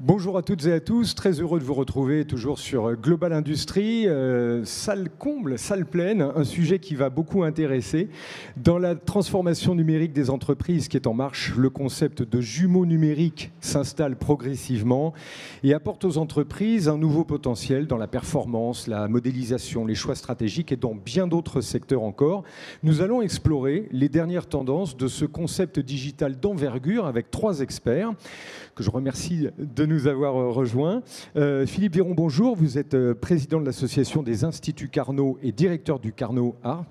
Bonjour à toutes et à tous, très heureux de vous retrouver toujours sur Global Industrie, salle comble, salle pleine, un sujet qui va beaucoup intéresser. Dans la transformation numérique des entreprises qui est en marche, le concept de jumeaux numériques s'installe progressivement et apporte aux entreprises un nouveau potentiel dans la performance, la modélisation, les choix stratégiques et dans bien d'autres secteurs encore. Nous allons explorer les dernières tendances de ce concept digital d'envergure avec 3 experts que je remercie de nous avoir rejoints. Philippe Véron, bonjour. Vous êtes président de l'association des Instituts Carnot et directeur du Carnot Art.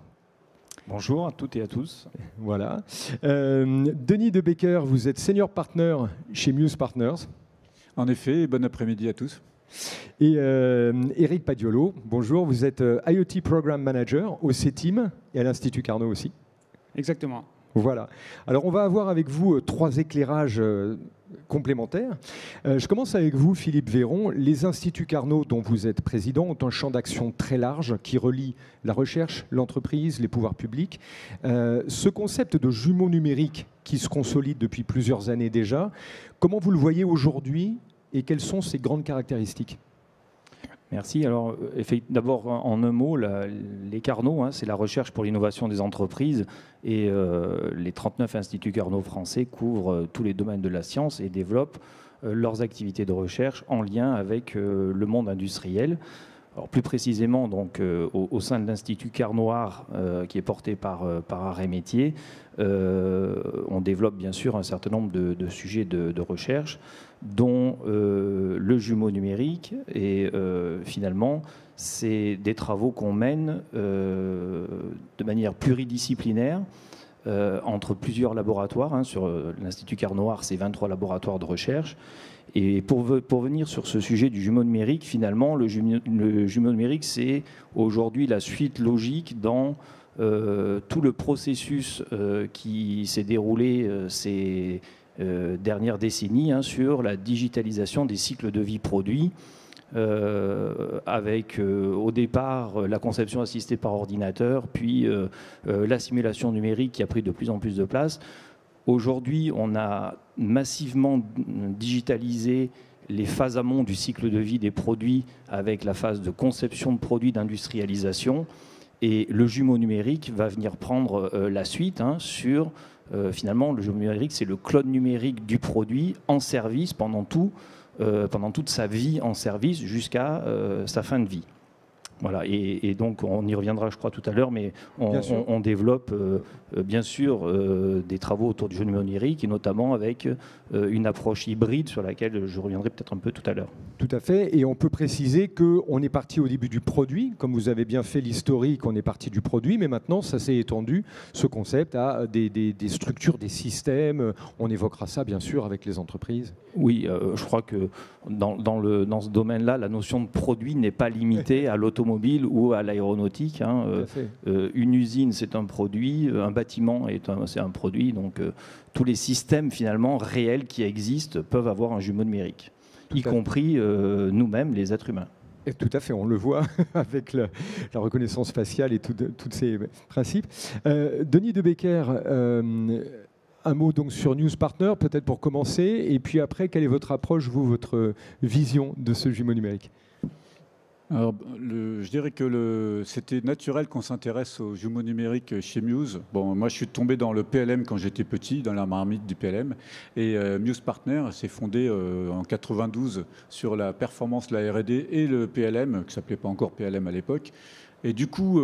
Bonjour à toutes et à tous. Voilà. Denis De Becker, vous êtes senior partner chez Muse Partners. En effet, bon après-midi à tous. Et Eric Padiolo, bonjour. Vous êtes IoT Program Manager au CETIM et à l'Institut Carnot aussi. Exactement. Voilà. Alors, on va avoir avec vous 3 éclairages complémentaires. Je commence avec vous, Philippe Véron. Les Instituts Carnot, dont vous êtes président, ont un champ d'action très large qui relie la recherche, l'entreprise, les pouvoirs publics. Ce concept de jumeaux numériques qui se consolide depuis plusieurs années déjà, comment vous le voyez aujourd'hui et quelles sont ses grandes caractéristiques ? Merci. Alors, d'abord, en un mot, les Carnot, c'est la recherche pour l'innovation des entreprises et les 39 instituts Carnot français couvrent tous les domaines de la science et développent leurs activités de recherche en lien avec le monde industriel. Alors, plus précisément, donc, au sein de l'Institut Carnot Art, qui est porté par Art et Métiers, on développe bien sûr un certain nombre de sujets de recherche, dont le jumeau numérique. Et finalement, c'est des travaux qu'on mène de manière pluridisciplinaire entre plusieurs laboratoires. Sur l'Institut Carnot Art, c'est 23 laboratoires de recherche. Et pour venir sur ce sujet du jumeau numérique, finalement, le jumeau numérique, c'est aujourd'hui la suite logique dans tout le processus qui s'est déroulé ces dernières décennies sur la digitalisation des cycles de vie produits, avec au départ la conception assistée par ordinateur, puis la simulation numérique qui a pris de plus en plus de place. Aujourd'hui, on a massivement digitalisé les phases amont du cycle de vie des produits avec la phase de conception de produits, d'industrialisation. Et le jumeau numérique va venir prendre la suite sur, finalement, le jumeau numérique, c'est le clone numérique du produit en service pendant toute sa vie en service jusqu'à sa fin de vie. Voilà, et donc on y reviendra, je crois, tout à l'heure, mais on développe bien sûr des travaux autour du jeu numérique, et notamment avec une approche hybride sur laquelle je reviendrai peut-être un peu tout à l'heure. Tout à fait, et on peut préciser qu'on est parti au début du produit, comme vous avez bien fait l'historique, on est parti du produit, mais maintenant ça s'est étendu, ce concept, à des structures, des systèmes. On évoquera ça bien sûr avec les entreprises. Oui, je crois que dans ce domaine-là, la notion de produit n'est pas limitée à l'automobile ou à l'aéronautique. Une usine, c'est un produit, un bâtiment, c'est un produit. Donc tous les systèmes finalement réels qui existent peuvent avoir un jumeau numérique, y compris nous-mêmes, les êtres humains. Et tout à fait, on le voit avec la reconnaissance faciale et tous ces principes. Denis De Becker, un mot donc sur Muse Partners, peut-être pour commencer, et puis après, quelle est votre approche, votre vision de ce jumeau numérique ? Alors, je dirais que c'était naturel qu'on s'intéresse aux jumeaux numériques chez Muse. Bon, moi, je suis tombé dans le PLM quand j'étais petit, dans la marmite du PLM. Et Muse Partners s'est fondé en 92 sur la performance, la R&D et le PLM, qui ne s'appelait pas encore PLM à l'époque. Et du coup,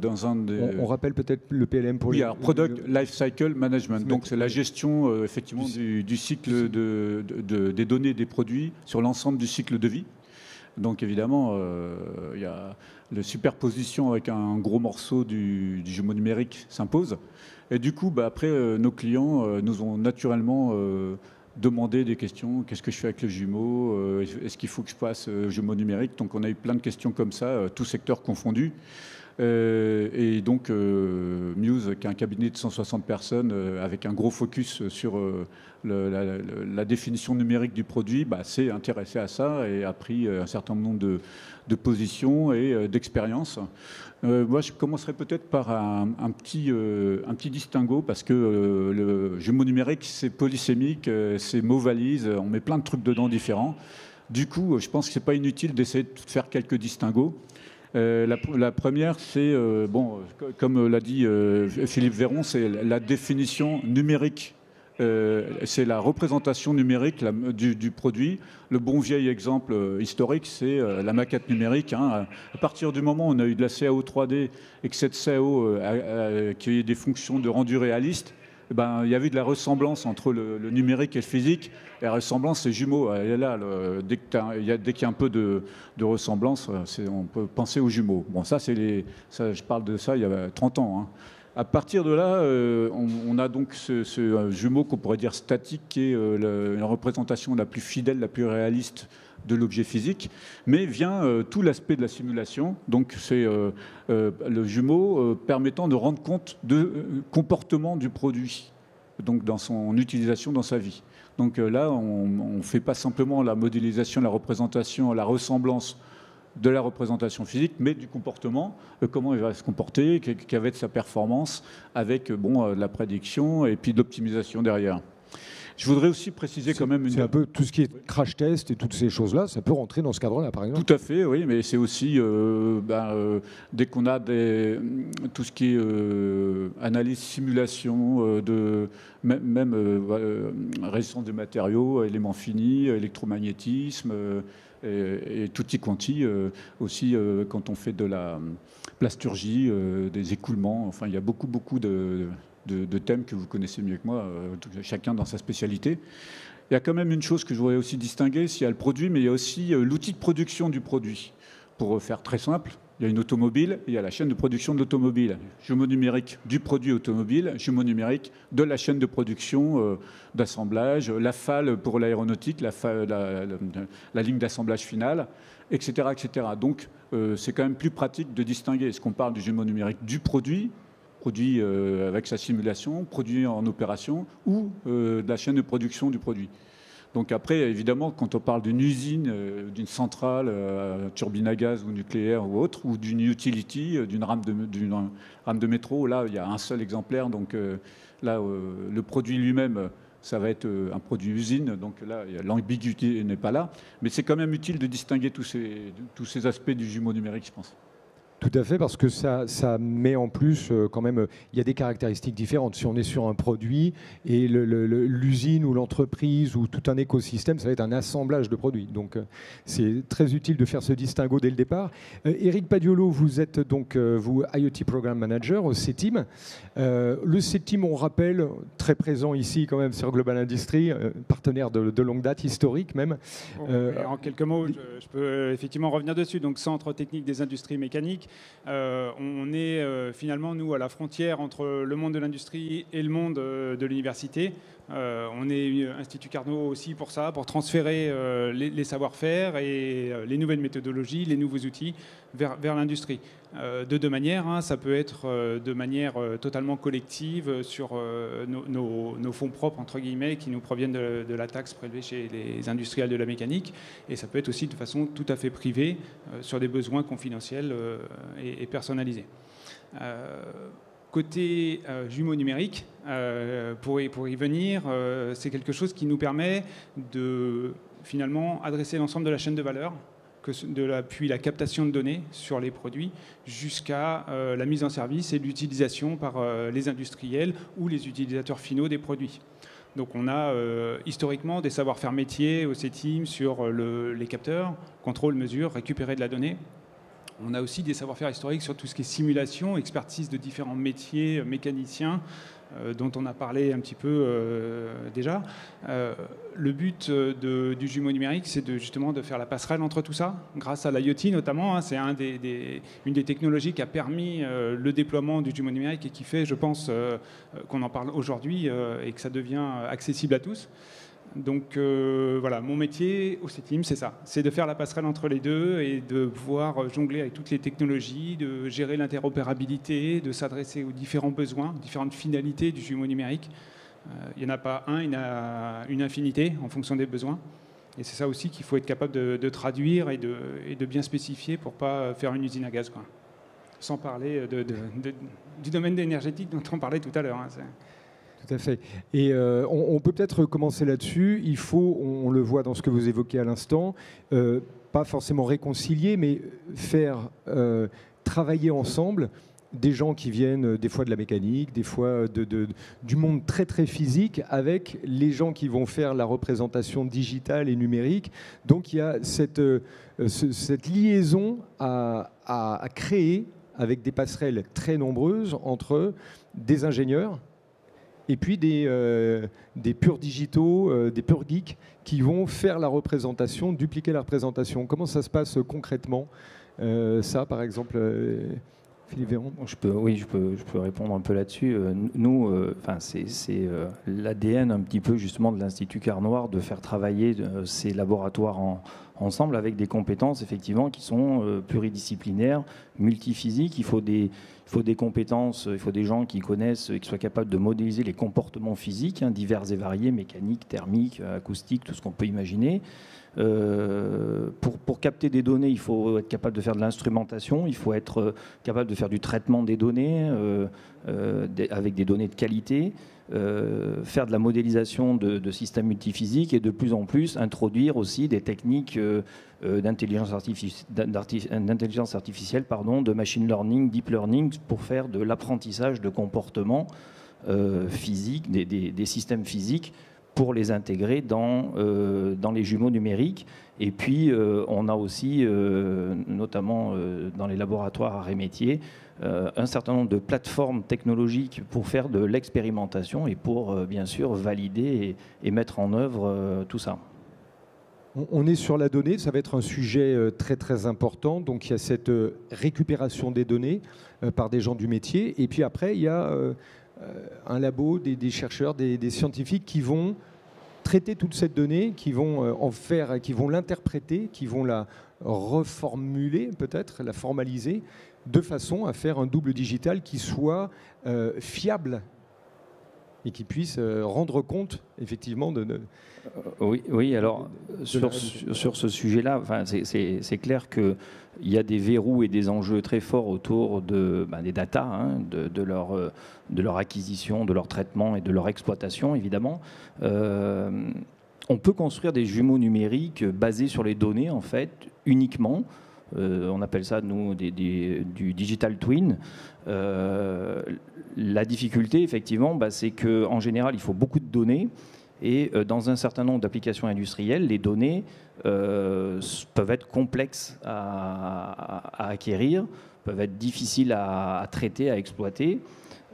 dans un des... On rappelle peut-être le PLM pour... Oui, alors Product Life Cycle Management. Donc, c'est la gestion, effectivement, du cycle des données des produits sur l'ensemble du cycle de vie. Donc évidemment, il y a la superposition avec un gros morceau du jumeau numérique s'impose. Et du coup, après, nos clients nous ont naturellement demandé des questions. Qu'est-ce que je fais avec le jumeau ? Est-ce qu'il faut que je passe jumeau numérique ? Donc on a eu plein de questions comme ça, tout secteur confondu. Et donc, Muse, qui est un cabinet de 160 personnes avec un gros focus sur la définition numérique du produit, s'est intéressé à ça et a pris un certain nombre de positions et d'expériences. Moi, je commencerai peut-être par un petit distinguo, parce que le jumeau numérique, c'est polysémique, c'est mot-valise, on met plein de trucs dedans différents. Du coup, je pense que ce n'est pas inutile d'essayer de faire quelques distinguos. La première, c'est, comme l'a dit Philippe Véron, c'est la définition numérique. C'est la représentation numérique du produit. Le bon vieil exemple historique, c'est la maquette numérique. Hein. À partir du moment où on a eu de la CAO 3D et que cette CAO qui a des fonctions de rendu réaliste, il y avait de la ressemblance entre le numérique et le physique. Et la ressemblance, c'est jumeaux. Elle est là. Dès qu'il y a un peu de ressemblance, on peut penser aux jumeaux. Bon, je parle de ça il y a 30 ans. Hein. À partir de là, on a donc ce jumeau qu'on pourrait dire statique, qui est la représentation la plus fidèle, la plus réaliste de l'objet physique, mais vient tout l'aspect de la simulation. Donc c'est le jumeau permettant de rendre compte de comportement du produit, donc dans son utilisation, dans sa vie. Donc là, on ne fait pas simplement la modélisation, la représentation, la ressemblance de la représentation physique, mais du comportement, comment il va se comporter, quelle va être sa performance, avec de la prédiction et puis de l'optimisation derrière. Je voudrais aussi préciser quand même... C'est un peu tout ce qui est crash test et toutes ces choses-là, ça peut rentrer dans ce cadre-là, par exemple. Tout à fait, oui, mais c'est aussi, dès qu'on a tout ce qui est analyse, simulation, résistance des matériaux, éléments finis, électromagnétisme... et tutti quanti, aussi quand on fait de la plasturgie, des écoulements. Enfin, il y a beaucoup de thèmes que vous connaissez mieux que moi, chacun dans sa spécialité. Il y a quand même une chose que je voudrais aussi distinguer, il y a le produit, mais il y a aussi l'outil de production du produit. Pour faire très simple, il y a une automobile, et il y a la chaîne de production de l'automobile. Jumeau numérique du produit automobile, jumeau numérique de la chaîne de production d'assemblage, la FAL pour l'aéronautique, la ligne d'assemblage finale, etc., etc. Donc, c'est quand même plus pratique de distinguer. Est-ce qu'on parle du jumeau numérique du produit avec sa simulation, produit en opération, ou de la chaîne de production du produit. Donc après, évidemment, quand on parle d'une usine, d'une centrale, turbine à gaz ou nucléaire ou autre, ou d'une utility, d'une rame de métro, là, il y a un seul exemplaire. Donc là, le produit lui-même, ça va être un produit usine. Donc là, l'ambiguïté n'est pas là. Mais c'est quand même utile de distinguer tous ces aspects du jumeau numérique, je pense. Tout à fait, parce que ça met en plus quand même, il y a des caractéristiques différentes. Si on est sur un produit et l'usine ou l'entreprise ou tout un écosystème, ça va être un assemblage de produits. Donc c'est très utile de faire ce distinguo dès le départ. Éric Padiolo, vous êtes donc vous IoT Program Manager au CETIM. Le CETIM, on rappelle, très présent ici quand même sur Global Industry, partenaire de longue date, historique même. En quelques mots, je peux effectivement revenir dessus. Donc Centre technique des industries mécaniques. On est finalement, nous, à la frontière entre le monde de l'industrie et le monde de l'université. On est Institut Carnot aussi pour ça, pour transférer les savoir-faire et les nouvelles méthodologies, les nouveaux outils vers l'industrie. De deux manières, hein, ça peut être de manière totalement collective sur nos fonds propres, entre guillemets, qui nous proviennent de la taxe prélevée chez les industriels de la mécanique. Et ça peut être aussi de façon tout à fait privée, sur des besoins confidentiels et personnalisés. Côté jumeaux numériques, pour y venir, c'est quelque chose qui nous permet de finalement adresser l'ensemble de la chaîne de valeur, depuis la captation de données sur les produits jusqu'à la mise en service et l'utilisation par les industriels ou les utilisateurs finaux des produits. Donc on a historiquement des savoir-faire métiers au CETIM sur les capteurs, contrôle, mesure, récupérer de la donnée. On a aussi des savoir-faire historiques sur tout ce qui est simulation, expertise de différents métiers, mécaniciens, dont on a parlé un petit peu déjà. Le but du jumeau numérique, c'est justement de faire la passerelle entre tout ça, grâce à l'IoT notamment. Hein, c'est une des technologies qui a permis le déploiement du jumeau numérique et qui fait, je pense, qu'on en parle aujourd'hui et que ça devient accessible à tous. Donc voilà, mon métier au CETIM, c'est ça. C'est de faire la passerelle entre les deux et de pouvoir jongler avec toutes les technologies, de gérer l'interopérabilité, de s'adresser aux différents besoins, aux différentes finalités du jumeau numérique. Il n'y en a pas un, il y en a une infinité en fonction des besoins. Et c'est ça aussi qu'il faut être capable de traduire et de bien spécifier pour ne pas faire une usine à gaz, quoi. Sans parler du domaine énergétique dont on parlait tout à l'heure. Hein. Tout à fait. Et on peut peut-être commencer là-dessus. Il faut, on le voit dans ce que vous évoquez à l'instant, pas forcément réconcilier, mais faire travailler ensemble des gens qui viennent des fois de la mécanique, des fois du monde très très physique, avec les gens qui vont faire la représentation digitale et numérique. Donc il y a cette liaison à créer avec des passerelles très nombreuses entre des ingénieurs et puis des purs digitaux, des purs geeks qui vont faire la représentation, dupliquer la représentation. Comment ça se passe concrètement, ça par exemple Philippe Véron? Je peux répondre un peu là-dessus. Nous, c'est l'ADN un petit peu justement de l'Institut Carnoir de faire travailler ces laboratoires ensemble avec des compétences effectivement qui sont pluridisciplinaires, multiphysiques. Il faut des compétences, il faut des gens qui connaissent, qui soient capables de modéliser les comportements physiques, divers et variés, mécaniques, thermiques, acoustiques, tout ce qu'on peut imaginer. Pour capter des données, il faut être capable de faire de l'instrumentation, il faut être capable de faire du traitement des données avec des données de qualité, faire de la modélisation de systèmes multiphysiques et de plus en plus introduire aussi des techniques d'intelligence artificielle, de machine learning, deep learning, pour faire de l'apprentissage de comportements physiques, des systèmes physiques, pour les intégrer dans les jumeaux numériques. Et puis, on a aussi, notamment dans les laboratoires arts et métiers, un certain nombre de plateformes technologiques pour faire de l'expérimentation et pour, bien sûr, valider et mettre en œuvre tout ça. On est sur la donnée, ça va être un sujet très très important. Donc il y a cette récupération des données par des gens du métier. Et puis après, il y a un labo, des chercheurs, des scientifiques qui vont traiter toute cette donnée, qui vont qui vont l'interpréter, qui vont la reformuler peut-être, la formaliser, de façon à faire un double digital qui soit fiable et qui puisse rendre compte effectivement Oui, alors sur ce sujet-là, c'est clair qu'il y a des verrous et des enjeux très forts autour des data, de leur acquisition, de leur traitement et de leur exploitation, évidemment. On peut construire des jumeaux numériques basés sur les données, en fait, uniquement. On appelle ça, nous, du digital twin. La difficulté, effectivement, c'est qu'en général, il faut beaucoup de données. Et dans un certain nombre d'applications industrielles, les données peuvent être complexes à acquérir, peuvent être difficiles à traiter, à exploiter.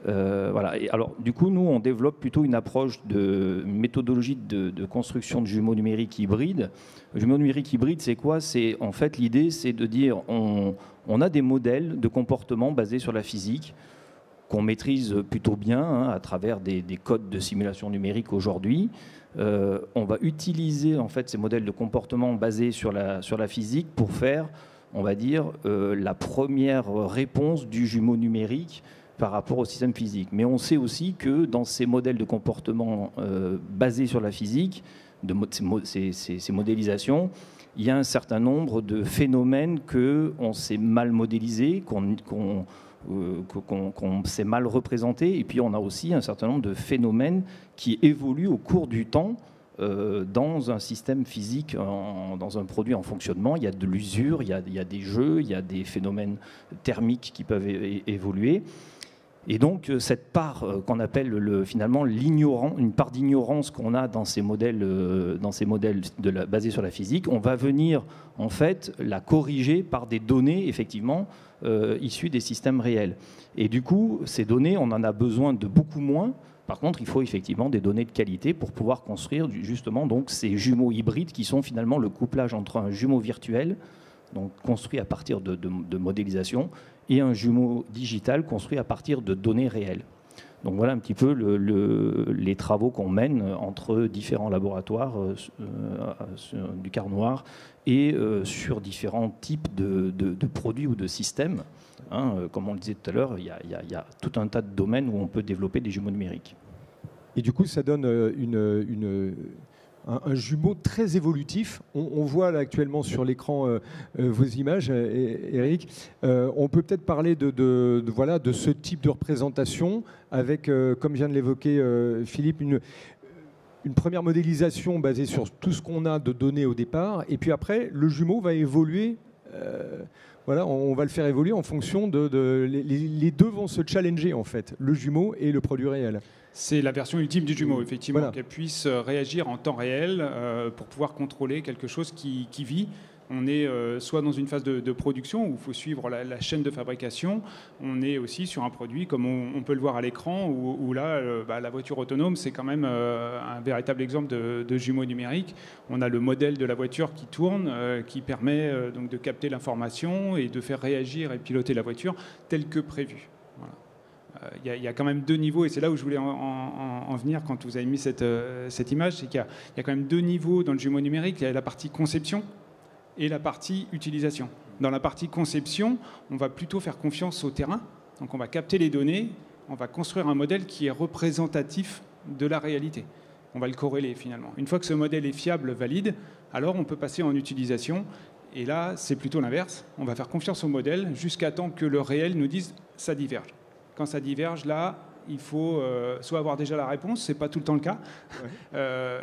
Voilà. Et alors, du coup, nous, on développe plutôt une approche de méthodologie de construction de jumeaux numériques hybrides. Le jumeau numérique hybride, c'est quoi? En fait, l'idée, c'est de dire on a des modèles de comportement basés sur la physique qu'on maîtrise plutôt bien à travers des codes de simulation numérique aujourd'hui. On va utiliser en fait ces modèles de comportement basés sur la physique pour faire, on va dire, la première réponse du jumeau numérique par rapport au système physique. Mais on sait aussi que dans ces modèles de comportement basés sur la physique, ces modélisations, il y a un certain nombre de phénomènes qu'on sait mal modéliser, qu'on s'est mal représenté, et puis on a aussi un certain nombre de phénomènes qui évoluent au cours du temps dans un système physique, dans un produit en fonctionnement. Il y a de l'usure, il y a des jeux, il y a des phénomènes thermiques qui peuvent évoluer. Et donc cette part qu'on appelle finalement une part d'ignorance qu'on a dans ces modèles, basés sur la physique, on va venir en fait la corriger par des données effectivement issues des systèmes réels. Et du coup, ces données, on en a besoin de beaucoup moins. Par contre, il faut effectivement des données de qualité pour pouvoir construire justement donc ces jumeaux hybrides qui sont finalement le couplage entre un jumeau virtuel, donc construit à partir de modélisation, et un jumeau digital construit à partir de données réelles. Donc voilà un petit peu les travaux qu'on mène entre différents laboratoires du quart noir et sur différents types de produits ou de systèmes. Comme on le disait tout à l'heure, il y a tout un tas de domaines où on peut développer des jumeaux numériques. Et du coup, ça donne un jumeau très évolutif. On voit là actuellement sur l'écran vos images, Eric. On peut peut-être parler de ce type de représentation avec, comme vient de l'évoquer Philippe, une première modélisation basée sur tout ce qu'on a de données au départ. Et puis après, le jumeau va évoluer. On va le faire évoluer en fonction les deux vont se challenger en fait, le jumeau et le produit réel. C'est la version ultime du jumeau, effectivement, qu'elle puisse réagir en temps réel pour pouvoir contrôler quelque chose qui vit. On est soit dans une phase de production où il faut suivre la chaîne de fabrication. On est aussi sur un produit, comme on peut le voir à l'écran, où là, la voiture autonome, c'est quand même un véritable exemple de jumeau numérique. On a le modèle de la voiture qui tourne, qui permet donc de capter l'information et de faire réagir et piloter la voiture telle que prévue. Il y a quand même deux niveaux, et c'est là où je voulais en venir quand vous avez mis cette image, c'est qu'il y a quand même deux niveaux dans le jumeau numérique. Il y a la partie conception et la partie utilisation. Dans la partie conception, on va plutôt faire confiance au terrain, donc on va capter les données, on va construire un modèle qui est représentatif de la réalité. On va le corréler finalement. Une fois que ce modèle est fiable, valide, alors on peut passer en utilisation, et là c'est plutôt l'inverse. On va faire confiance au modèle jusqu'à temps que le réel nous dise ça diverge. Quand ça diverge, là, il faut soit avoir déjà la réponse, ce n'est pas tout le temps le cas,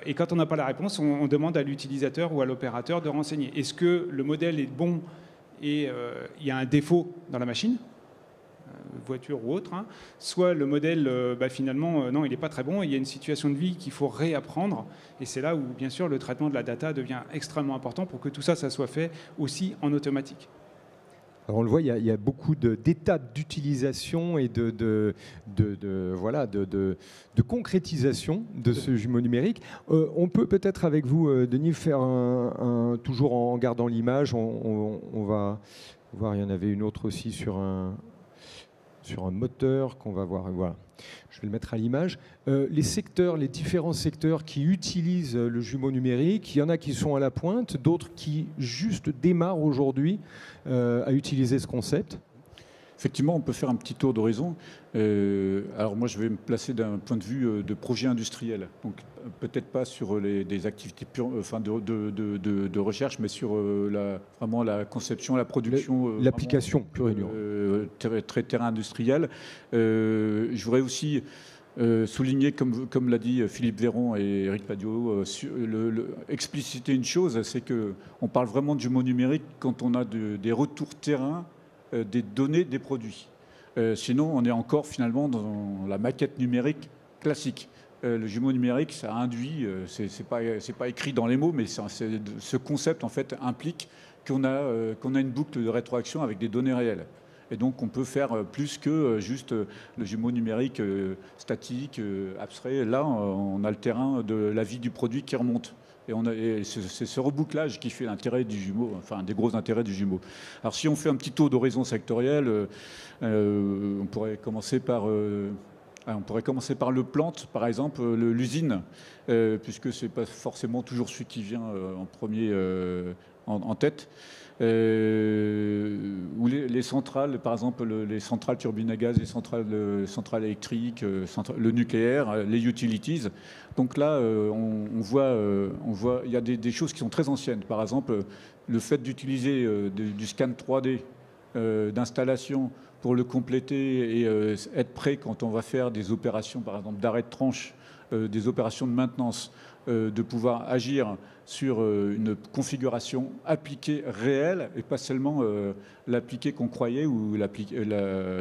et quand on n'a pas la réponse, on demande à l'utilisateur ou à l'opérateur de renseigner. Est-ce que le modèle est bon et il y a un défaut dans la machine, voiture ou autre, soit le modèle, finalement, non, il n'est pas très bon, et il y a une situation de vie qu'il faut réapprendre, et c'est là où, bien sûr, le traitement de la data devient extrêmement important pour que tout ça, ça soit fait aussi en automatique. Alors on le voit, il y a beaucoup d'étapes d'utilisation et de concrétisation de ce jumeau numérique. On peut peut-être avec vous, Denis, faire toujours en gardant l'image, on va voir, il y en avait une autre aussi sur un moteur qu'on va voir. Voilà. Je vais le mettre à l'image. Les différents secteurs qui utilisent le jumeau numérique, il y en a qui sont à la pointe, d'autres qui juste démarrent aujourd'hui à utiliser ce concept. Effectivement, on peut faire un petit tour d'horizon. Alors moi, je vais me placer d'un point de vue de projet industriel. Donc peut-être pas sur des activités pures, de recherche, mais sur vraiment la conception, la production. L'application pure et dure. Très terrain industriel. Je voudrais aussi souligner, comme l'a dit Philippe Véron et Eric Padio, expliciter une chose, c'est qu'on parle vraiment de jumeau numérique quand on a des retours terrain des données des produits. Sinon, on est encore finalement dans la maquette numérique classique. Le jumeau numérique, ça induit, c'est pas écrit dans les mots, mais ce concept en fait implique qu'on a une boucle de rétroaction avec des données réelles. Et donc, on peut faire plus que juste le jumeau numérique statique, abstrait. Là, on a le terrain de la vie du produit qui remonte. Et c'est ce rebouclage qui fait l'intérêt du jumeau, enfin, un des gros intérêts du jumeau. Alors, si on fait un petit tour d'horizon sectoriel, on pourrait commencer par le plant, par exemple, l'usine, puisque ce n'est pas forcément toujours celui qui vient en premier en tête. Ou les centrales, par exemple les centrales turbines à gaz, les centrales électriques, le nucléaire, les utilities. Donc là, on voit, il y a des choses qui sont très anciennes. Par exemple, le fait d'utiliser du scan 3D d'installation pour le compléter et être prêt quand on va faire des opérations, par exemple d'arrêt de tranche, des opérations de maintenance, de pouvoir agir sur une configuration appliquée réelle et pas seulement l'appliqué qu'on croyait ou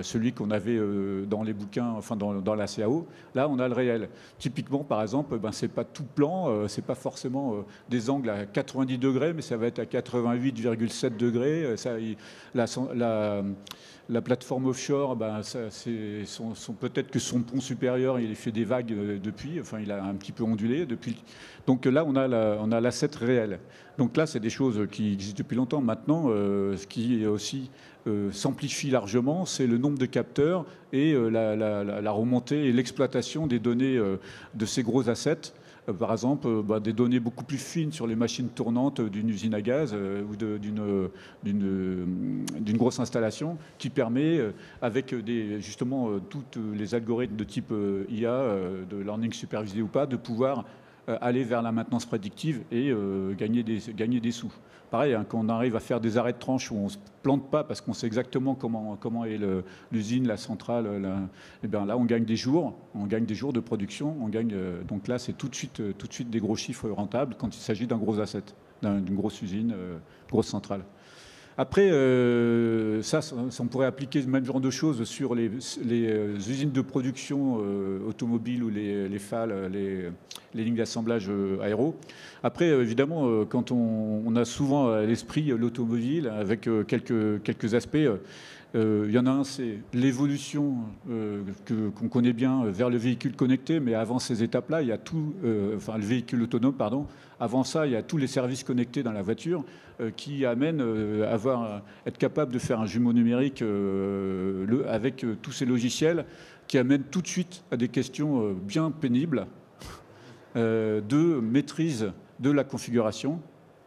celui qu'on avait dans les bouquins, enfin dans la CAO. Là, on a le réel. Typiquement, par exemple, c'est pas tout plan, c'est pas forcément des angles à 90 degrés, mais ça va être à 88,7 degrés. La plateforme offshore, peut-être que son pont supérieur, il a fait des vagues depuis, enfin il a un petit peu ondulé depuis. Donc là, on a la assets réels. Donc là, c'est des choses qui existent depuis longtemps. Maintenant, ce qui aussi s'amplifie largement, c'est le nombre de capteurs et la remontée et l'exploitation des données de ces gros assets. Par exemple, des données beaucoup plus fines sur les machines tournantes d'une usine à gaz ou d'une grosse installation qui permet, avec justement tous les algorithmes de type IA, de learning supervisé ou pas, de pouvoir aller vers la maintenance prédictive et gagner des sous. Pareil, hein, quand on arrive à faire des arrêts de tranche où on ne se plante pas parce qu'on sait exactement comment est l'usine, la centrale, et bien là on gagne des jours de production, donc là c'est tout de suite des gros chiffres rentables quand il s'agit d'un gros asset, d'une grosse usine, grosse centrale. Après, ça, on pourrait appliquer le même genre de choses sur les usines de production automobile ou les FAL, les lignes d'assemblage aéro. Après, évidemment, quand on a souvent à l'esprit l'automobile avec quelques aspects, il y en a un, c'est l'évolution qu'on connaît bien vers le véhicule connecté, mais avant ces étapes-là, il y a le véhicule autonome, pardon. Avant ça, il y a tous les services connectés dans la voiture qui amènent à être capable de faire un jumeau numérique avec tous ces logiciels qui amènent tout de suite à des questions bien pénibles de maîtrise de la configuration.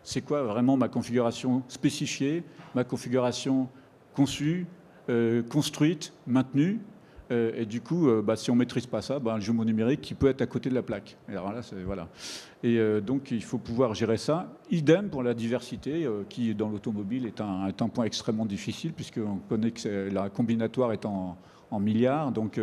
C'est quoi vraiment ma configuration spécifiée, ma configuration conçue, construite, maintenue, et du coup, si on ne maîtrise pas ça, un jumeau numérique qui peut être à côté de la plaque. Et alors là, voilà. Et donc, il faut pouvoir gérer ça. Idem pour la diversité, qui dans l'automobile est un point extrêmement difficile, puisqu'on connaît que la combinatoire est en milliards. Donc,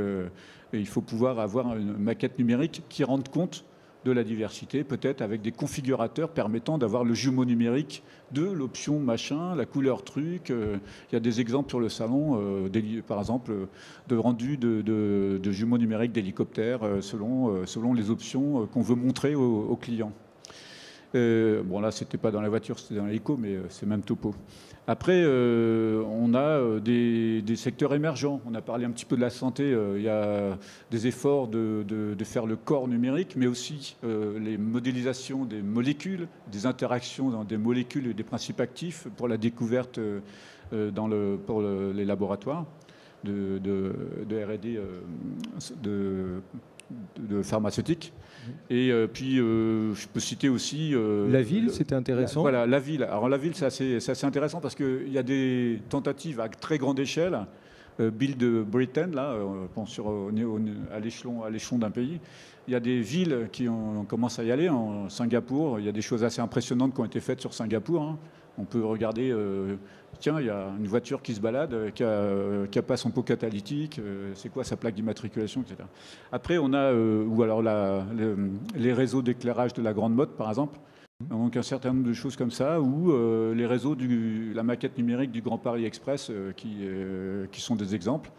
il faut pouvoir avoir une maquette numérique qui rende compte de la diversité, peut-être avec des configurateurs permettant d'avoir le jumeau numérique de l'option machin, la couleur truc. Il y a des exemples sur le salon, par exemple, de rendu de jumeaux numériques d'hélicoptères selon les options qu'on veut montrer aux clients. Bon, là, c'était pas dans la voiture, c'était dans l'hélico, mais c'est même topo. Après, on a des secteurs émergents. On a parlé un petit peu de la santé. Il y a des efforts de faire le corps numérique, mais aussi les modélisations des molécules, des interactions dans des molécules et des principes actifs pour la découverte pour les laboratoires de R&D de pharmaceutique. Et puis, je peux citer aussi... la ville, c'était intéressant. Voilà, la ville. Alors la ville, c'est assez intéressant parce qu'il y a des tentatives à très grande échelle. Build Britain, là, à l'échelon d'un pays. Il y a des villes qui commencent à y aller. En Singapour, il y a des choses assez impressionnantes qui ont été faites sur Singapour. Hein. On peut regarder, tiens, il y a une voiture qui se balade, qui a pas son pot catalytique, c'est quoi sa plaque d'immatriculation, etc. Après, on a, ou alors les réseaux d'éclairage de la Grande Motte, par exemple. Donc un certain nombre de choses comme ça, ou les réseaux la maquette numérique du Grand Paris Express, qui sont des exemples,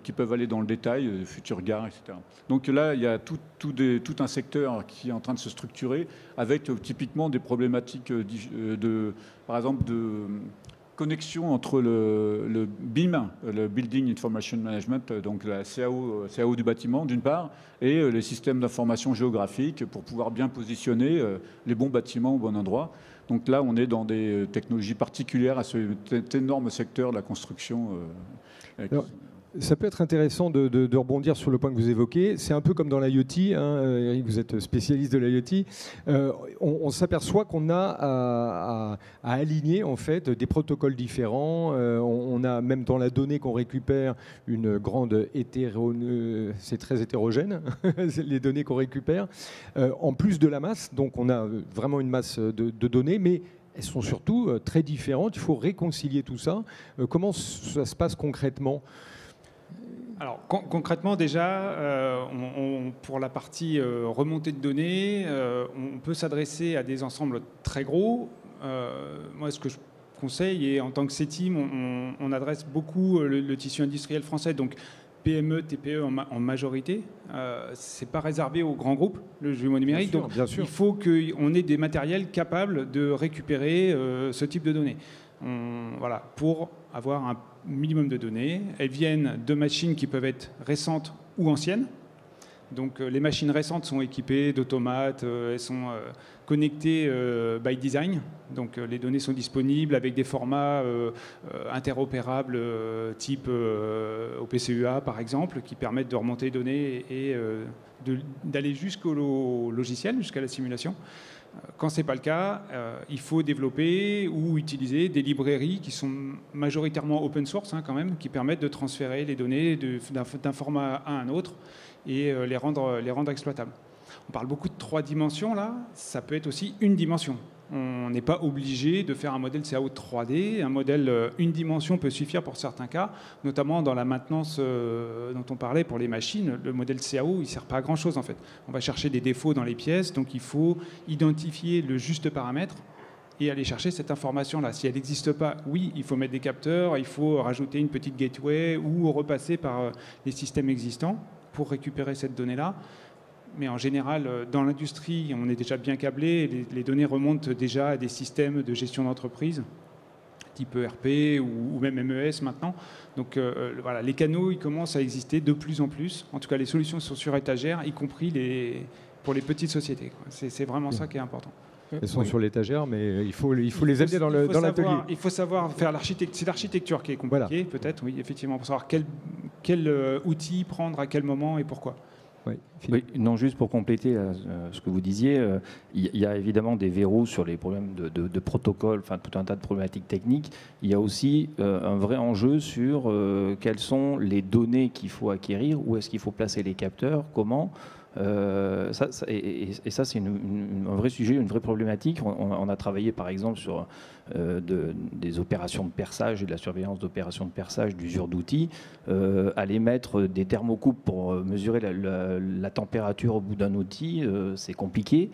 qui peuvent aller dans le détail, futures gares, etc. Donc là, il y a tout un secteur qui est en train de se structurer, avec typiquement des problématiques par exemple, de connexion entre le BIM, le Building Information Management, donc la CAO du bâtiment d'une part, et les systèmes d'information géographique pour pouvoir bien positionner les bons bâtiments au bon endroit. Donc là, on est dans des technologies particulières à cet énorme secteur de la construction. Ça peut être intéressant de rebondir sur le point que vous évoquez. C'est un peu comme dans l'IoT. Hein, Eric, vous êtes spécialiste de l'IoT. On s'aperçoit qu'on a à aligner en fait des protocoles différents. On a même dans la donnée qu'on récupère une grande c'est très hétérogène les données qu'on récupère. En plus de la masse, donc on a vraiment une masse de données, mais elles sont surtout très différentes. Il faut réconcilier tout ça. Comment ça se passe concrètement ? Alors concrètement déjà, pour la partie remontée de données, on peut s'adresser à des ensembles très gros. Moi, ce que je conseille, et en tant que C-Team, on adresse beaucoup le tissu industriel français, donc PME, TPE en majorité. C'est pas réservé aux grands groupes, le jumeau numérique. Bien sûr, donc bien sûr. il faut qu'on ait des matériels capables de récupérer ce type de données. Voilà, pour avoir un minimum de données. Elles viennent de machines qui peuvent être récentes ou anciennes. Donc les machines récentes sont équipées d'automates, elles sont connectées by design. Donc les données sont disponibles avec des formats interopérables type OPCUA par exemple, qui permettent de remonter les données et d'aller jusqu'au logiciel, jusqu'à la simulation. Quand ce n'est pas le cas, il faut développer ou utiliser des librairies qui sont majoritairement open source quand même, qui permettent de transférer les données d'un format à un autre et les rendre exploitables. On parle beaucoup de 3 dimensions là, ça peut être aussi une dimension. On n'est pas obligé de faire un modèle CAO 3D. Un modèle une dimension peut suffire pour certains cas, notamment dans la maintenance dont on parlait pour les machines. Le modèle CAO, il ne sert pas à grand-chose en fait. On va chercher des défauts dans les pièces, donc il faut identifier le juste paramètre et aller chercher cette information-là. Si elle n'existe pas, oui, il faut mettre des capteurs, il faut rajouter une petite gateway ou repasser par les systèmes existants pour récupérer cette donnée-là. Mais en général, dans l'industrie, on est déjà bien câblé. Les données remontent déjà à des systèmes de gestion d'entreprise, type ERP ou même MES maintenant. Donc voilà, les canaux, ils commencent à exister de plus en plus. En tout cas, les solutions sont sur étagère, y compris pour les petites sociétés. C'est vraiment ça qui est important. Elles sont sur l'étagère, mais il faut les amener dans l'atelier. Il faut savoir faire l'architecture. C'est l'architecture qui est compliquée, voilà. Peut-être, oui, effectivement, pour savoir quel outil prendre à quel moment et pourquoi. Oui, non, juste pour compléter ce que vous disiez, il y a évidemment des verrous sur les problèmes de protocole, enfin tout un tas de problématiques techniques. Il y a aussi un vrai enjeu sur quelles sont les données qu'il faut acquérir, où est-ce qu'il faut placer les capteurs, comment. Ça, c'est un vrai sujet, une vraie problématique. On a travaillé par exemple sur des opérations de perçage et de la surveillance d'opérations de perçage d'usure d'outils. Aller mettre des thermocoupes pour mesurer la température au bout d'un outil, c'est compliqué.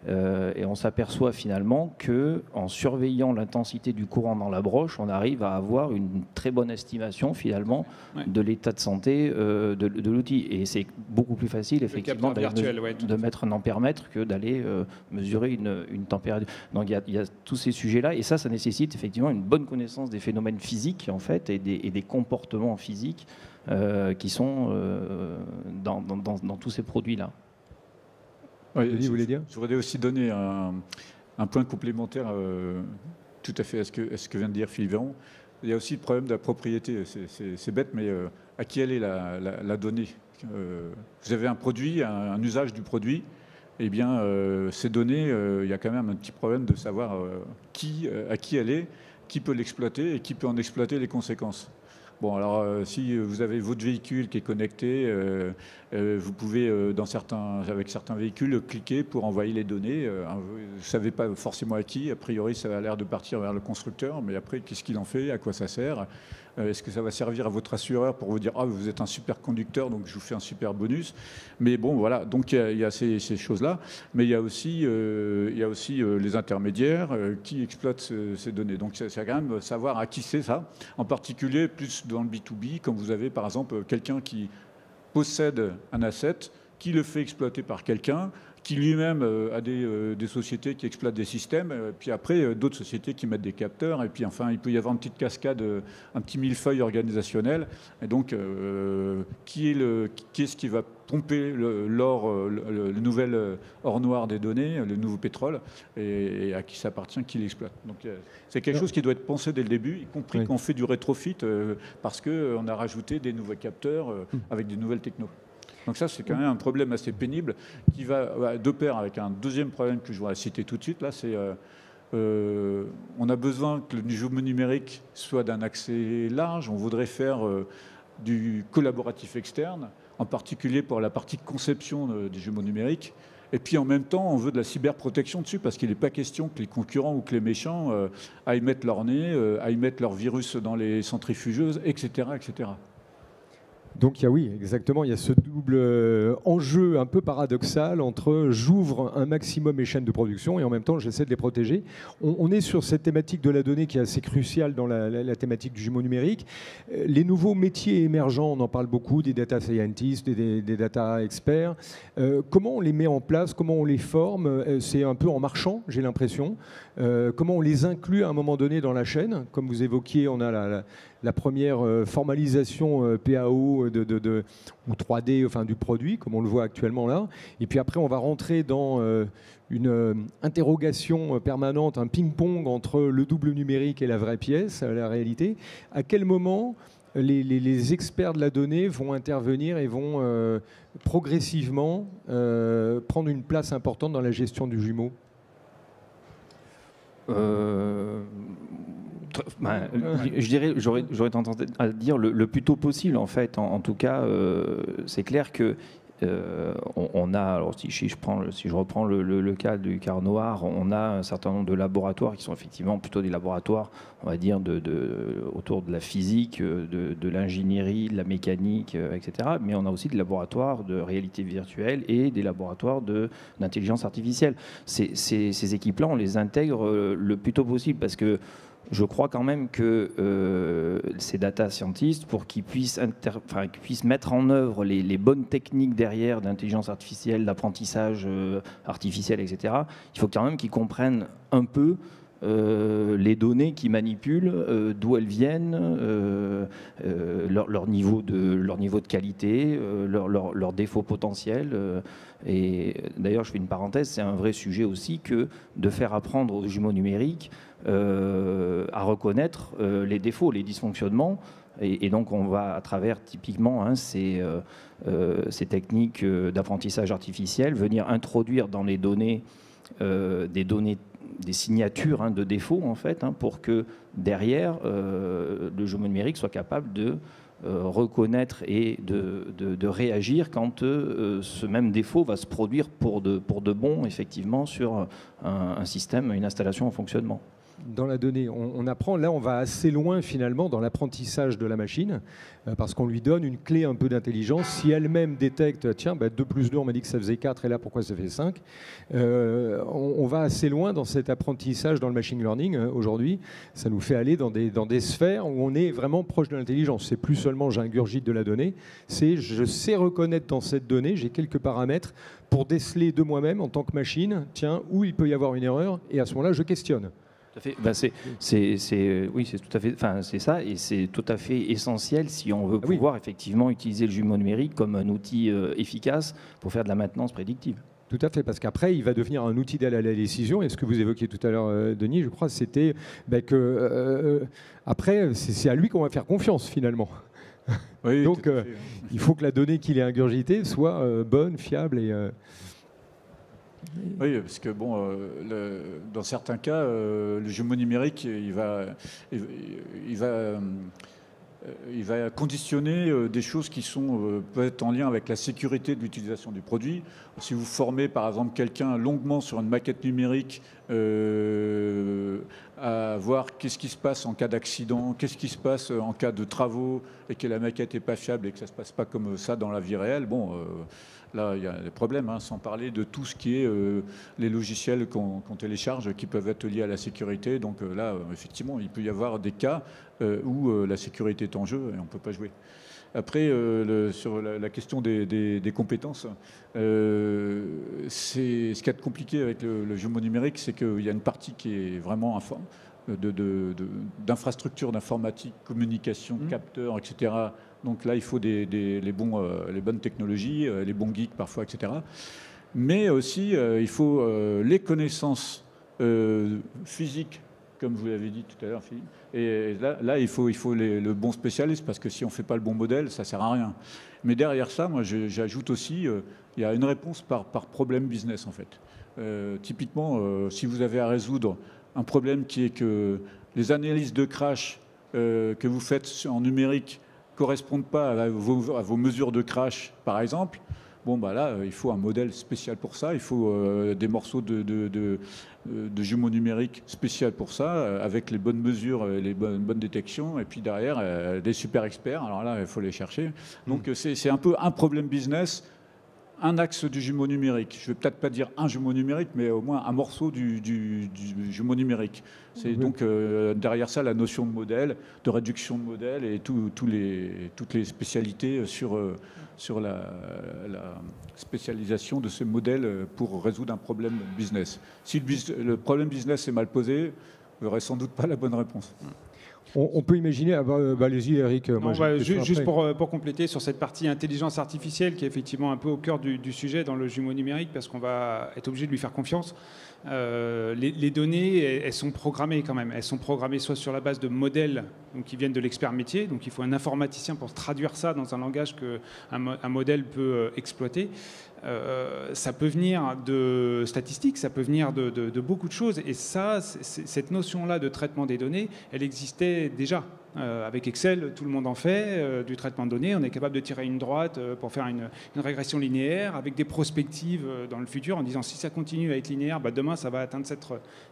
Et on s'aperçoit finalement qu'en surveillant l'intensité du courant dans la broche, on arrive à avoir une très bonne estimation finalement de l'état de santé de l'outil. Et c'est beaucoup plus facile effectivement de mettre un ampèremètre que d'aller mesurer une température. Donc il y a tous ces sujets-là, et ça nécessite effectivement une bonne connaissance des phénomènes physiques en fait et des comportements physiques qui sont dans tous ces produits-là. Oui, je voudrais aussi donner un point complémentaire tout à fait à ce que vient de dire Philippe Véron. Il y a aussi le problème de la propriété. C'est bête, mais à qui elle est la donnée. Vous avez un produit, un usage du produit, eh bien, ces données, il y a quand même un petit problème de savoir à qui elle est, qui peut l'exploiter et qui peut en exploiter les conséquences. Bon, alors si vous avez votre véhicule qui est connecté, vous pouvez, avec certains véhicules, cliquer pour envoyer les données. Vous ne savez pas forcément à qui. A priori, ça a l'air de partir vers le constructeur. Mais après, qu'est-ce qu'il en fait? À quoi ça sert? Est-ce que ça va servir à votre assureur pour vous dire « Ah, vous êtes un super conducteur, donc je vous fais un super bonus ?» Mais bon, voilà. Donc, il y a ces choses-là. Mais il y a aussi les intermédiaires qui exploitent ces données. Donc, c'est quand même savoir à qui c'est ça. En particulier, plus dans le B2B, comme vous avez, par exemple, quelqu'un qui possède un asset, qui le fait exploiter par quelqu'un, qui lui-même a des sociétés qui exploitent des systèmes, puis après d'autres sociétés qui mettent des capteurs, et puis enfin il peut y avoir une petite cascade, un petit millefeuille organisationnel, et donc qui est-ce qui va pomper l'or, le nouvel or noir des données, le nouveau pétrole, et à qui ça appartient, qui l'exploite. Donc c'est quelque chose qui doit être pensé dès le début, y compris quand on fait du rétrofit, parce qu'on a rajouté des nouveaux capteurs avec des nouvelles technos. Donc ça, c'est quand même un problème assez pénible qui va de pair avec un deuxième problème que je voudrais citer tout de suite. Là, c'est on a besoin que le jumeau numérique soit d'un accès large. On voudrait faire du collaboratif externe, en particulier pour la partie conception des jumeaux numériques. Et puis en même temps, on veut de la cyberprotection dessus, parce qu'il n'est pas question que les concurrents ou que les méchants aillent mettre leur nez, aillent mettre leur virus dans les centrifugeuses, etc., etc. Donc exactement, il y a ce double enjeu un peu paradoxal entre j'ouvre un maximum mes chaînes de production et en même temps j'essaie de les protéger. On est sur cette thématique de la donnée qui est assez cruciale dans la thématique du jumeau numérique. Les nouveaux métiers émergents, on en parle beaucoup, des data scientists, des data experts. Comment on les met en place, comment on les forme? C'est un peu en marchant, j'ai l'impression. Comment on les inclut à un moment donné dans la chaîne? Comme vous évoquiez, on a la première formalisation PAO ou 3D enfin, du produit, comme on le voit actuellement là. Et puis après, on va rentrer dans une interrogation permanente, un ping-pong entre le double numérique et la vraie pièce, la réalité. À quel moment les experts de la donnée vont intervenir et vont progressivement prendre une place importante dans la gestion du jumeau? Je dirais, j'aurais tendance à dire le plus tôt possible en fait. En tout cas, c'est clair que on a, alors si je reprends le cas du car noir, on a un certain nombre de laboratoires qui sont effectivement plutôt des laboratoires, on va dire, autour de la physique, de l'ingénierie, de la mécanique, etc. Mais on a aussi des laboratoires de réalité virtuelle et des laboratoires d'intelligence artificielle. Ces équipes-là, on les intègre le plus tôt possible parce que je crois quand même que ces data scientists, pour qu'ils puissent mettre en œuvre les bonnes techniques derrière d'intelligence artificielle, d'apprentissage artificiel, etc., il faut quand même qu'ils comprennent un peu les données qu'ils manipulent, d'où elles viennent, leur niveau de qualité, leurs défauts potentiels. Et d'ailleurs, je fais une parenthèse, c'est un vrai sujet aussi que de faire apprendre aux jumeaux numériques à reconnaître les défauts, les dysfonctionnements. Et donc, on va, à travers typiquement ces techniques d'apprentissage artificiel, venir introduire dans les données des signatures de défauts, en fait, pour que derrière, le jumeau numérique soit capable de reconnaître et de réagir quand ce même défaut va se produire pour de bon, effectivement, sur un système, une installation en fonctionnement. Dans la donnée, on apprend, là on va assez loin finalement dans l'apprentissage de la machine, parce qu'on lui donne une clé un peu d'intelligence. Si elle-même détecte, tiens, 2 plus 2, on m'a dit que ça faisait 4, et là pourquoi ça fait 5, on va assez loin dans cet apprentissage dans le machine learning aujourd'hui. Ça nous fait aller dans des sphères où on est vraiment proche de l'intelligence. C'est plus seulement j'ingurgite de la donnée, c'est je sais reconnaître dans cette donnée, j'ai quelques paramètres pour déceler de moi-même en tant que machine, tiens, où il peut y avoir une erreur, et à ce moment-là je questionne. Tout à fait. Oui, c'est tout à fait. Enfin, c'est ça, et c'est tout à fait essentiel si on veut pouvoir effectivement utiliser le jumeau numérique comme un outil efficace pour faire de la maintenance prédictive. Tout à fait, parce qu'après, il va devenir un outil d'aide à la décision. Et ce que vous évoquiez tout à l'heure, Denis, je crois, c'était que après, c'est à lui qu'on va faire confiance finalement. Oui, donc, il faut que la donnée qu'il ait ingurgitée soit bonne, fiable et oui, parce que bon, dans certains cas, le jumeau numérique, il va conditionner des choses qui sont peuvent être en lien avec la sécurité de l'utilisation du produit. Si vous formez par exemple quelqu'un longuement sur une maquette numérique à voir qu'est-ce qui se passe en cas d'accident, qu'est-ce qui se passe en cas de travaux et que la maquette n'est pas fiable et que ça ne se passe pas comme ça dans la vie réelle, bon, là il y a des problèmes, sans parler de tout ce qui est les logiciels qu'on télécharge qui peuvent être liés à la sécurité. Donc là, effectivement, il peut y avoir des cas où la sécurité est en jeu et on ne peut pas jouer. Après, sur la question des compétences, ce qu'il y a de compliqué avec le jumeau numérique, c'est qu'il y a une partie qui est vraiment d'infrastructures d'informatique, communication, capteurs, etc. Donc là, il faut les bonnes technologies, les bons geeks parfois, etc. Mais aussi, il faut les connaissances physiques, comme vous l'avez dit tout à l'heure, Philippe. Et là, il faut le bon spécialiste, parce que si on ne fait pas le bon modèle, ça ne sert à rien. Mais derrière ça, moi, j'ajoute aussi, il y a une réponse par problème business, en fait. Typiquement, si vous avez à résoudre un problème qui est que les analyses de crash que vous faites en numérique ne correspondent pas à vos mesures de crash, par exemple, bon, là, il faut un modèle spécial pour ça, il faut des morceaux de jumeaux numériques spécial pour ça, avec les bonnes mesures, les bonnes détections, et puis derrière, des super experts. Alors là, il faut les chercher. Donc c'est un peu un problème business, un axe du jumeau numérique. Je ne vais peut-être pas dire un jumeau numérique, mais au moins un morceau du jumeau numérique. C'est donc derrière ça la notion de modèle, de réduction de modèle et toutes les spécialités sur la spécialisation de ce modèle pour résoudre un problème business. Si le problème business est mal posé, vous n'aurez sans doute pas la bonne réponse. On peut imaginer, allez-y Eric. Juste pour compléter sur cette partie intelligence artificielle qui est effectivement un peu au cœur du sujet dans le jumeau numérique, parce qu'on va être obligé de lui faire confiance. Les données, elles sont programmées quand même. Elles sont programmées soit sur la base de modèles donc, qui viennent de l'expert métier, donc il faut un informaticien pour traduire ça dans un langage qu'un modèle peut exploiter. Ça peut venir de statistiques, ça peut venir de beaucoup de choses. Et ça, cette notion-là de traitement des données, elle existait déjà. Avec Excel, tout le monde en fait, du traitement de données. On est capable de tirer une droite pour faire une régression linéaire avec des prospectives dans le futur en disant si ça continue à être linéaire, demain ça va atteindre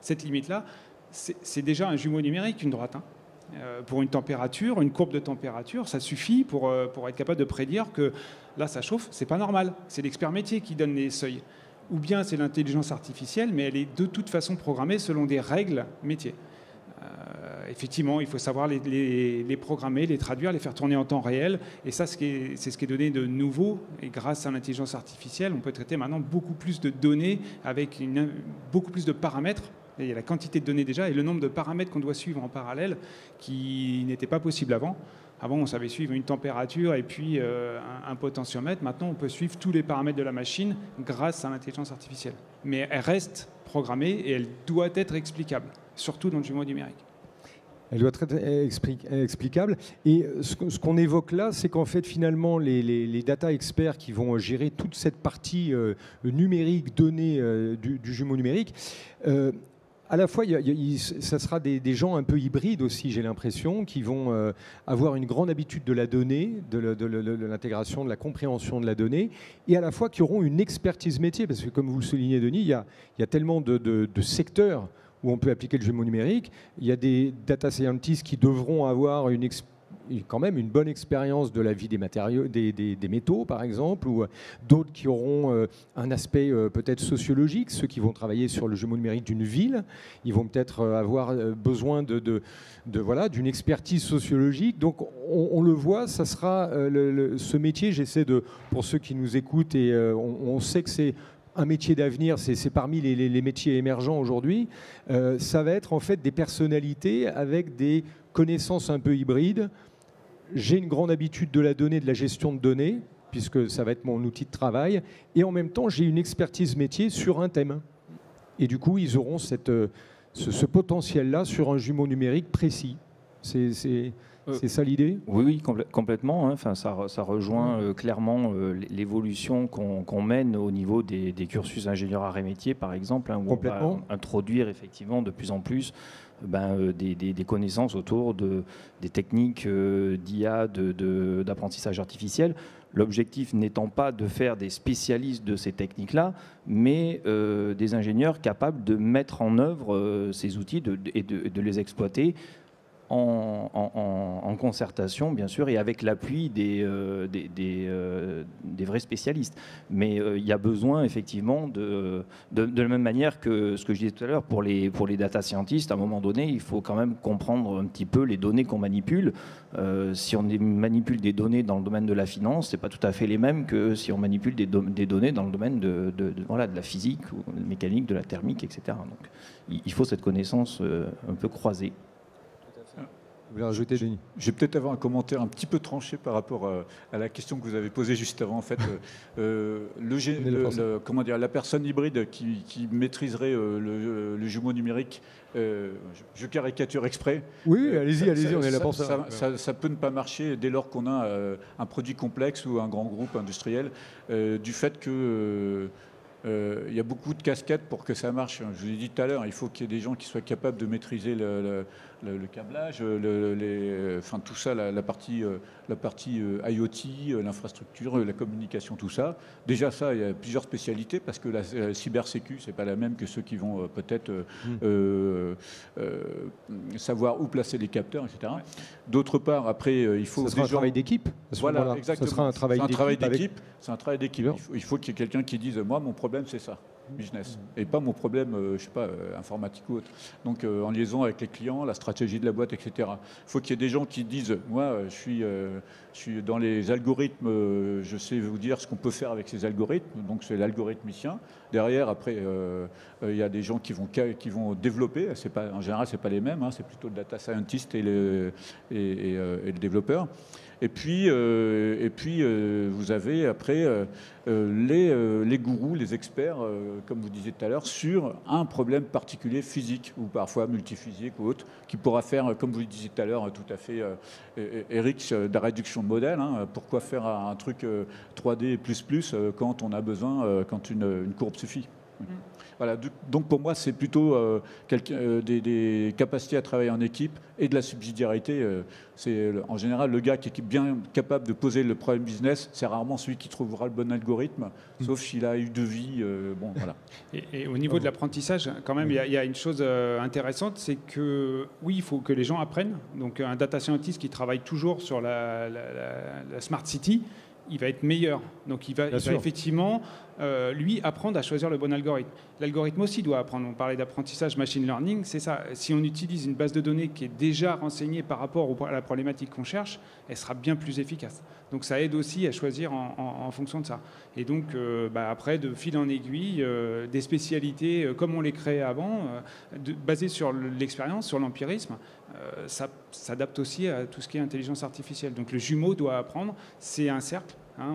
cette limite-là. C'est déjà un jumeau numérique, une droite. Pour une température, une courbe de température, ça suffit pour être capable de prédire que là ça chauffe, c'est pas normal. C'est l'expert métier qui donne les seuils. Ou bien c'est l'intelligence artificielle, mais elle est de toute façon programmée selon des règles métiers. Effectivement, il faut savoir les programmer, les traduire, les faire tourner en temps réel. Et ça, c'est ce qui est donné de nouveau. Et grâce à l'intelligence artificielle, on peut traiter maintenant beaucoup plus de données avec beaucoup plus de paramètres. Et il y a la quantité de données déjà et le nombre de paramètres qu'on doit suivre en parallèle qui n'était pas possible avant. Avant, on savait suivre une température et puis un potentiomètre. Maintenant, on peut suivre tous les paramètres de la machine grâce à l'intelligence artificielle. Mais elle reste programmée et elle doit être explicable, surtout dans le jumeau numérique. Elle doit être explicable. Et ce qu'on évoque là, c'est qu'en fait, finalement, les data experts qui vont gérer toute cette partie numérique, donnée du jumeau numérique, à la fois, ça sera des gens un peu hybrides aussi, j'ai l'impression, qui vont avoir une grande habitude de la donnée, de l'intégration, de la compréhension de la donnée, et à la fois qui auront une expertise métier, parce que comme vous le soulignez, Denis, il y a tellement de secteurs où on peut appliquer le jumeau numérique. Il y a des data scientists qui devront avoir quand même une bonne expérience de la vie des matériaux, des métaux par exemple, ou d'autres qui auront un aspect peut-être sociologique, ceux qui vont travailler sur le jumeau numérique d'une ville, ils vont peut-être avoir besoin d'une expertise sociologique. Donc on le voit, ça sera ce métier, pour ceux qui nous écoutent, et on sait que c'est un métier d'avenir, c'est parmi les métiers émergents aujourd'hui, ça va être en fait des personnalités avec des connaissances un peu hybrides. J'ai une grande habitude de la donnée, de la gestion de données, puisque ça va être mon outil de travail, et en même temps j'ai une expertise métier sur un thème. Et du coup, ils auront ce potentiel-là sur un jumeau numérique précis. C'est ça l'idée ? Oui, complètement. Hein. Enfin, ça rejoint clairement l'évolution qu'on mène au niveau des cursus ingénieurs arts et métiers, par exemple, hein, où on va introduire effectivement de plus en plus des connaissances autour des techniques d'IA, d'apprentissage artificiel. L'objectif n'étant pas de faire des spécialistes de ces techniques-là, mais des ingénieurs capables de mettre en œuvre ces outils et de les exploiter en concertation, bien sûr, et avec l'appui des vrais spécialistes. Mais il y a besoin, effectivement, de la même manière que ce que je disais tout à l'heure, pour les data scientists, à un moment donné, il faut quand même comprendre un petit peu les données qu'on manipule. Si on manipule des données dans le domaine de la finance, c'est pas tout à fait les mêmes que si on manipule des données dans le domaine de la physique, ou de la mécanique, de la thermique, etc. Donc, il faut cette connaissance un peu croisée. Vous voulez rajouter, Denis ? Je vais peut-être avoir un commentaire un petit peu tranché par rapport à la question que vous avez posée juste avant. En fait, la personne hybride qui maîtriserait le jumeau numérique, je caricature exprès. Oui, allez-y, on est là pour ça. Ça peut ne pas marcher dès lors qu'on a un produit complexe ou un grand groupe industriel, du fait que il y a beaucoup de casquettes pour que ça marche. Je vous l'ai dit tout à l'heure, il faut qu'il y ait des gens qui soient capables de maîtriser le câblage, tout ça, la partie IoT, l'infrastructure, la communication, tout ça. Déjà ça, il y a plusieurs spécialités parce que la cybersécu, c'est pas la même que ceux qui vont peut-être savoir où placer les capteurs, etc. D'autre part, après, il faut... Ce sera un travail d'équipe. Voilà, exactement. Ce sera un travail d'équipe. C'est un travail d'équipe. Il faut qu'il y ait quelqu'un qui dise, moi, mon problème, c'est ça. business et pas mon problème, je sais pas, informatique ou autre. Donc en liaison avec les clients, la stratégie de la boîte, etc. Il faut qu'il y ait des gens qui disent, moi je suis dans les algorithmes, je sais vous dire ce qu'on peut faire avec ces algorithmes, donc c'est l'algorithmicien. Derrière, après, il y a des gens qui vont développer, en général c'est pas les mêmes, hein, c'est plutôt le data scientist et le développeur. Et puis vous avez après les gourous, les experts, comme vous disiez tout à l'heure, sur un problème particulier physique ou parfois multiphysique ou autre, qui pourra faire, comme vous le disiez tout à l'heure, tout à fait, Eric, de la réduction de modèle. Hein. Pourquoi faire un truc 3D quand on a besoin, quand une courbe suffit. Voilà, donc pour moi, c'est plutôt des capacités à travailler en équipe et de la subsidiarité. C'est en général le gars qui est bien capable de poser le problème business, c'est rarement celui qui trouvera le bon algorithme, sauf s'il a eu de vie. Bon, voilà. Et au niveau de l'apprentissage, quand même, il y a une chose intéressante, c'est que oui, il faut que les gens apprennent. Donc un data scientist qui travaille toujours sur la Smart City, il va être meilleur. Donc il va effectivement, lui, apprendre à choisir le bon algorithme. L'algorithme aussi doit apprendre. On parlait d'apprentissage machine learning, c'est ça. Si on utilise une base de données qui est déjà renseignée par rapport à la problématique qu'on cherche, elle sera bien plus efficace. Donc ça aide aussi à choisir en fonction de ça. Et donc après, de fil en aiguille, des spécialités comme on les créait avant, basées sur l'expérience, sur l'empirisme, ça s'adapte aussi à tout ce qui est intelligence artificielle. Donc le jumeau doit apprendre, c'est un cercle. Hein,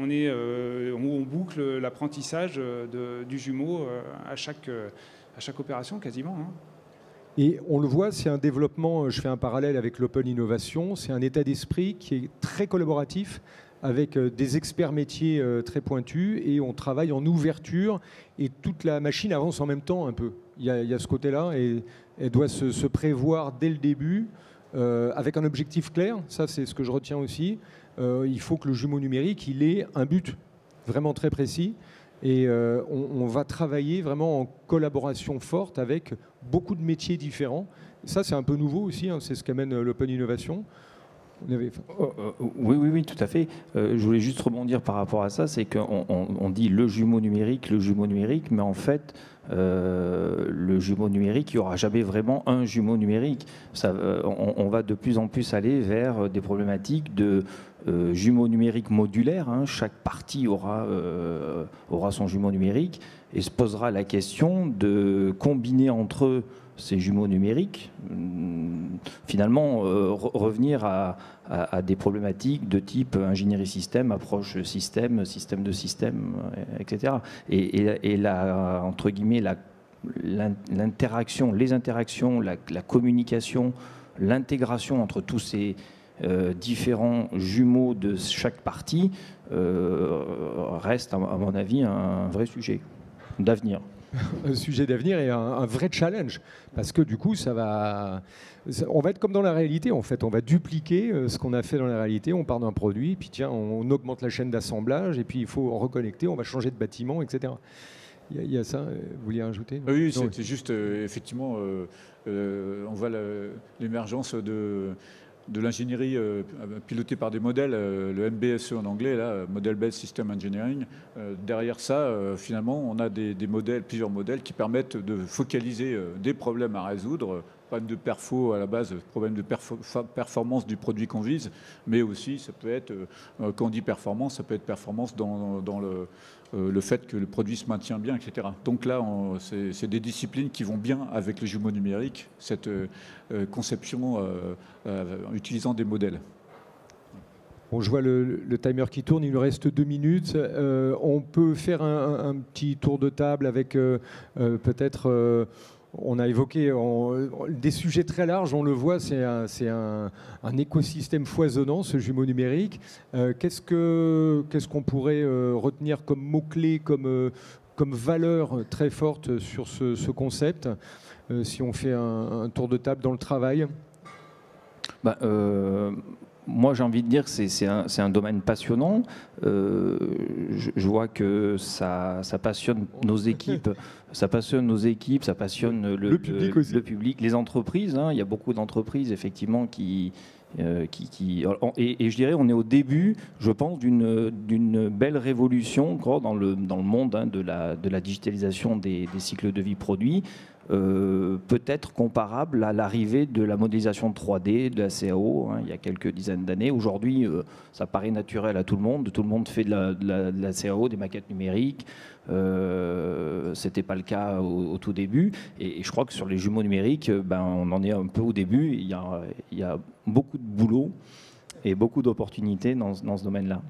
on boucle l'apprentissage du jumeau à chaque opération quasiment. Hein. Et on le voit, c'est un développement, je fais un parallèle avec l'open innovation, c'est un état d'esprit qui est très collaboratif avec des experts métiers très pointus et on travaille en ouverture et toute la machine avance en même temps un peu. Il y a ce côté-là et elle doit se prévoir dès le début avec un objectif clair, ça c'est ce que je retiens aussi. Il faut que le jumeau numérique, il ait un but vraiment très précis et on va travailler vraiment en collaboration forte avec beaucoup de métiers différents. Ça, c'est un peu nouveau aussi, hein, c'est ce qu'amène l'open innovation. Oui, tout à fait. Je voulais juste rebondir par rapport à ça, c'est qu'on dit le jumeau numérique, mais en fait, le jumeau numérique, il n'y aura jamais vraiment un jumeau numérique. On va de plus en plus aller vers des problématiques de jumeaux numériques modulaires. Hein. Chaque partie aura son jumeau numérique et se posera la question de combiner entre eux ces jumeaux numériques, finalement revenir à des problématiques de type ingénierie système, approche système, système de système, etc. Et la, entre guillemets, l'interaction, les interactions, la communication, l'intégration entre tous ces différents jumeaux de chaque partie reste, à mon avis, un vrai sujet d'avenir. Un sujet d'avenir et un vrai challenge parce que du coup on va être comme dans la réalité en fait, on va dupliquer ce qu'on a fait dans la réalité, on part d'un produit puis tiens on augmente la chaîne d'assemblage et puis il faut reconnecter, on va changer de bâtiment, etc. Il y a ça, vous vouliez rajouter? Oui, c'est juste effectivement on voit l'émergence de l'ingénierie pilotée par des modèles, le MBSE en anglais, là, Model-Based System Engineering. Derrière ça, finalement, on a plusieurs modèles qui permettent de focaliser des problèmes à résoudre, problème de perfo à la base, problème de performance du produit qu'on vise, mais aussi, ça peut être, quand on dit performance, ça peut être performance dans le fait que le produit se maintient bien, etc. Donc là, c'est des disciplines qui vont bien avec le jumeau numérique, cette conception utilisant des modèles. Bon, je vois le timer qui tourne, il nous reste 2 minutes. On peut faire un petit tour de table avec peut-être... on a évoqué des sujets très larges, on le voit, c'est un écosystème foisonnant, ce jumeau numérique. Qu'est-ce qu'on pourrait retenir comme mots-clés, comme valeur très forte sur ce concept, si on fait un tour de table dans le travail? Moi, j'ai envie de dire que c'est un domaine passionnant. Je vois que ça passionne nos équipes, ça passionne le public, les entreprises. Hein. Il y a beaucoup d'entreprises, effectivement, qui Et je dirais, on est au début, je pense, d'une belle révolution encore dans le monde de la digitalisation des cycles de vie produits, peut-être comparable à l'arrivée de la modélisation 3D, de la CAO, il y a quelques dizaines d'années. Aujourd'hui, ça paraît naturel à tout le monde fait de la CAO, des maquettes numériques. C'était pas le cas au tout début, et je crois que sur les jumeaux numériques, on en est un peu au début. Il y a beaucoup de boulot et beaucoup d'opportunités dans ce domaine-là.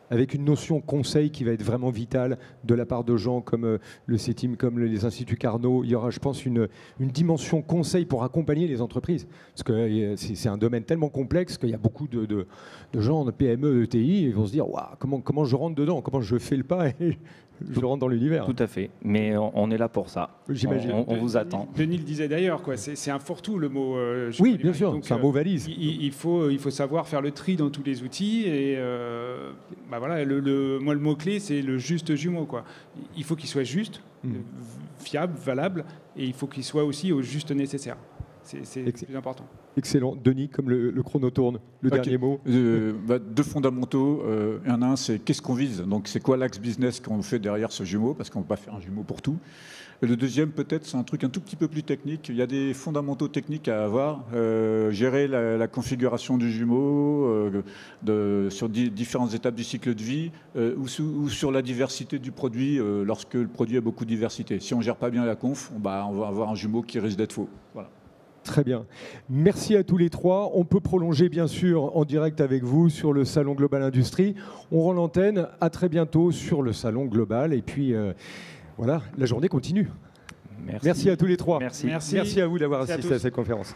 Avec une notion conseil qui va être vraiment vitale de la part de gens comme le CETIM, comme les Instituts Carnot. Il y aura, je pense, une dimension conseil pour accompagner les entreprises. Parce que c'est un domaine tellement complexe qu'il y a beaucoup de gens de PME, ETI, et ils vont se dire waouh, comment je rentre dedans, comment je fais le pas et je rentre dans l'univers. Tout à fait, mais on est là pour ça. J'imagine. On vous attend. Denis le disait d'ailleurs, c'est un fourre-tout le mot. Oui, bien sûr, c'est un mot valise. Il faut savoir faire le tri dans tous les outils et voilà, moi le mot clé c'est le juste jumeau quoi. Il faut qu'il soit juste, fiable, valable, et il faut qu'il soit aussi au juste nécessaire. C'est le plus important. Excellent. Denis, comme le chrono tourne, le dernier mot. Deux fondamentaux. Un, c'est qu'est-ce qu'on vise. Donc, c'est quoi l'axe business qu'on fait derrière ce jumeau, parce qu'on ne peut pas faire un jumeau pour tout. Et le deuxième, peut-être, c'est un truc un tout petit peu plus technique. Il y a des fondamentaux techniques à avoir. Gérer la configuration du jumeau sur différentes étapes du cycle de vie ou sur la diversité du produit lorsque le produit a beaucoup de diversité. Si on ne gère pas bien la conf, on va avoir un jumeau qui risque d'être faux. Voilà. Très bien. Merci à tous les trois. On peut prolonger bien sûr en direct avec vous sur le Salon Global Industrie. On rend l'antenne. À très bientôt sur le Salon Global. Et puis voilà, la journée continue. Merci à tous les trois. Merci. Merci à vous d'avoir assisté à cette conférence.